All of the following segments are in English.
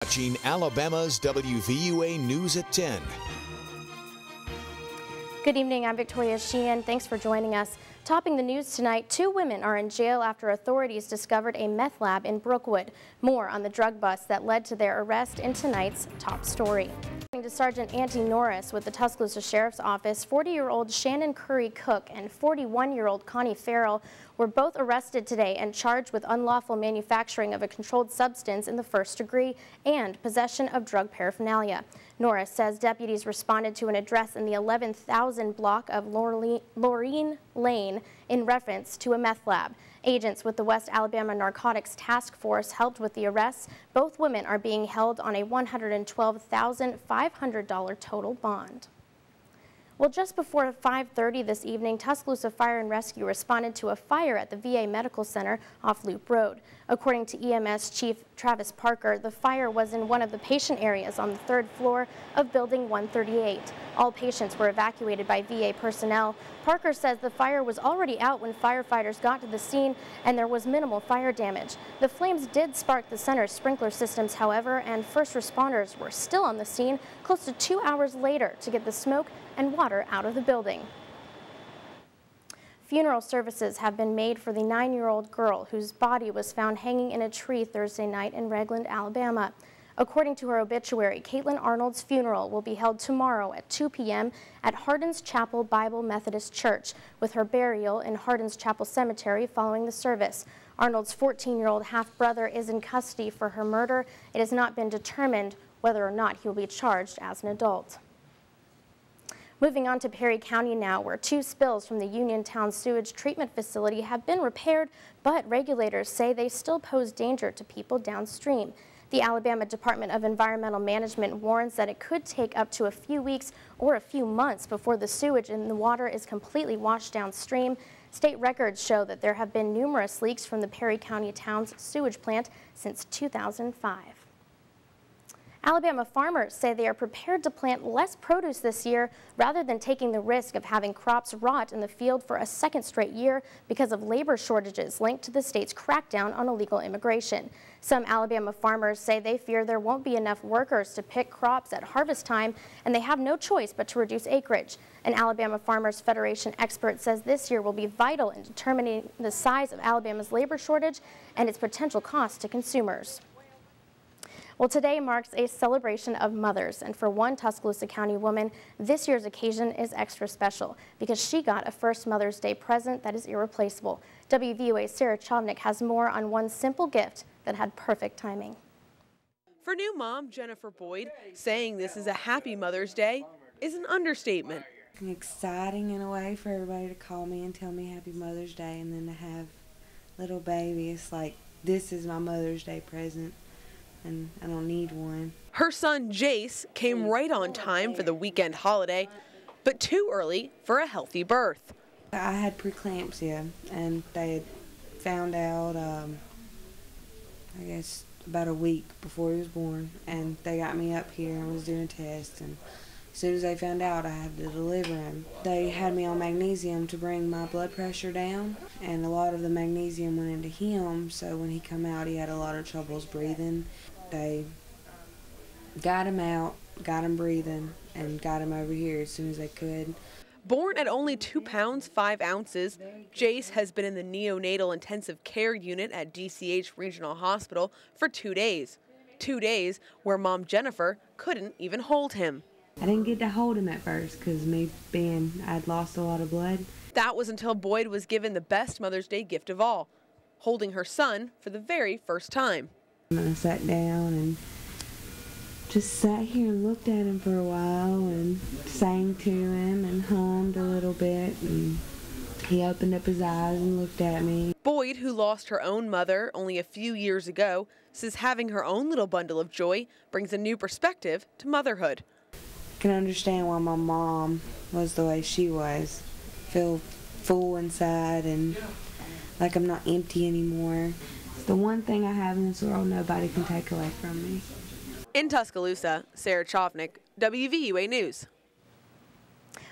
Watching Alabama's WVUA News at 10. Good evening, I'm Victoria Sheehan. Thanks for joining us. Topping the news tonight, 2 women are in jail after authorities discovered a meth lab in Brookwood. More on the drug bust that led to their arrest in tonight's top story. According to Sergeant Auntie Norris with the Tuscaloosa Sheriff's Office, 40-year-old Shannon Curry Cook and 41-year-old Connie Farrell were both arrested today and charged with unlawful manufacturing of a controlled substance in the first degree and possession of drug paraphernalia. Norris says deputies responded to an address in the 11,000 block of Laureen Lane in reference to a meth lab. Agents with the West Alabama Narcotics Task Force helped with the arrests. Both women are being held on a $112,500 total bond. Well, just before 5:30 this evening, Tuscaloosa Fire and Rescue responded to a fire at the VA Medical Center off Loop Road. According to EMS Chief Travis Parker, the fire was in one of the patient areas on the 3rd floor of Building 138. All patients were evacuated by VA personnel. Parker says the fire was already out when firefighters got to the scene and there was minimal fire damage. The flames did spark the center's sprinkler systems, however, and first responders were still on the scene close to 2 hours later to get the smoke and water out of the building. Funeral services have been made for the 9-year-old girl whose body was found hanging in a tree Thursday night in Regland, Alabama. According to her obituary, Caitlin Arnold's funeral will be held tomorrow at 2 p.m. at Hardin's Chapel Bible Methodist Church, with her burial in Hardin's Chapel Cemetery following the service. Arnold's 14-year-old half-brother is in custody for her murder. It has not been determined whether or not he will be charged as an adult. Moving on to Perry County now, where 2 spills from the Uniontown sewage treatment facility have been repaired, but regulators say they still pose danger to people downstream. The Alabama Department of Environmental Management warns that it could take up to a few weeks or a few months before the sewage in the water is completely washed downstream. State records show that there have been numerous leaks from the Perry County town's sewage plant since 2005. Alabama farmers say they are prepared to plant less produce this year rather than taking the risk of having crops rot in the field for a second straight year because of labor shortages linked to the state's crackdown on illegal immigration. Some Alabama farmers say they fear there won't be enough workers to pick crops at harvest time, and they have no choice but to reduce acreage. An Alabama Farmers Federation expert says this year will be vital in determining the size of Alabama's labor shortage and its potential cost to consumers. Well, today marks a celebration of mothers, and for one Tuscaloosa County woman, this year's occasion is extra special because she got a first Mother's Day present that is irreplaceable. WVUA's Sarah Chovnick has more on one simple gift that had perfect timing. For new mom Jennifer Boyd, saying this is a happy Mother's Day is an understatement. Exciting in a way for everybody to call me and tell me happy Mother's Day, and then to have little baby, it's like this is my Mother's Day present. And I don't need one. Her son Jace came right on time for the weekend holiday, but too early for a healthy birth. I had preeclampsia, and they had found out, I guess, about a week before he was born, and they got me up here and was doing a test, and as soon as they found out, I had to deliver him. They had me on magnesium to bring my blood pressure down, and a lot of the magnesium went into him, so when he come out, he had a lot of troubles breathing. They got him out, got him breathing, and got him over here as soon as they could. Born at only 2 pounds 5 ounces, Jace has been in the neonatal intensive care unit at DCH Regional Hospital for 2 days. 2 days where mom Jennifer couldn't even hold him. I didn't get to hold him at first because I'd lost a lot of blood. That was until Boyd was given the best Mother's Day gift of all, holding her son for the very first time. I sat down and just sat here and looked at him for a while and sang to him and hummed a little bit, and he opened up his eyes and looked at me. Boyd, who lost her own mother only a few years ago, says having her own little bundle of joy brings a new perspective to motherhood. I can understand why my mom was the way she was. Feel full inside and like I'm not empty anymore. It's the one thing I have in this world nobody can take away from me. In Tuscaloosa, Sarah Chovnick, WVUA News.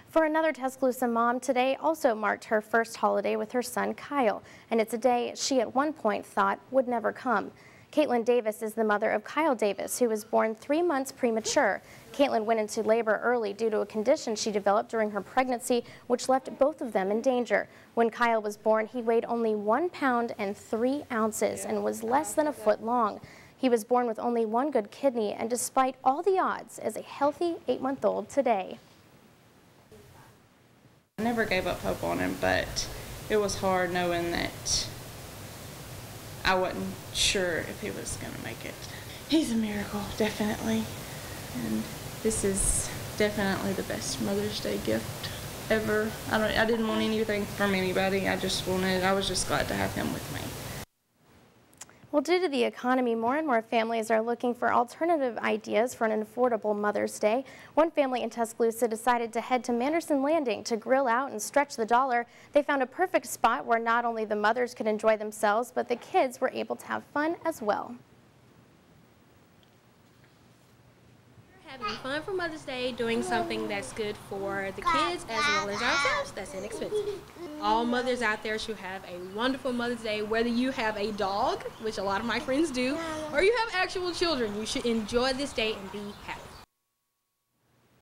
For another Tuscaloosa mom, today also marked her first holiday with her son Kyle, and it's a day she at one point thought would never come. Caitlin Davis is the mother of Kyle Davis, who was born 3 months premature. Caitlin went into labor early due to a condition she developed during her pregnancy, which left both of them in danger. When Kyle was born, he weighed only 1 pound and 3 ounces and was less than a foot long. He was born with only 1 good kidney, and despite all the odds, is a healthy 8-month-old today. I never gave up hope on him, but it was hard knowing that I wasn't sure if he was going to make it. He's a miracle, definitely. And this is definitely the best Mother's Day gift ever. I didn't want anything from anybody. I was just glad to have him with me. Well, due to the economy, more and more families are looking for alternative ideas for an affordable Mother's Day. One family in Tuscaloosa decided to head to Manderson Landing to grill out and stretch the dollar. They found a perfect spot where not only the mothers could enjoy themselves, but the kids were able to have fun as well. Having fun for Mother's Day, doing something that's good for the kids as well as ourselves, that's inexpensive. All mothers out there should have a wonderful Mother's Day, whether you have a dog, which a lot of my friends do, or you have actual children. You should enjoy this day and be happy.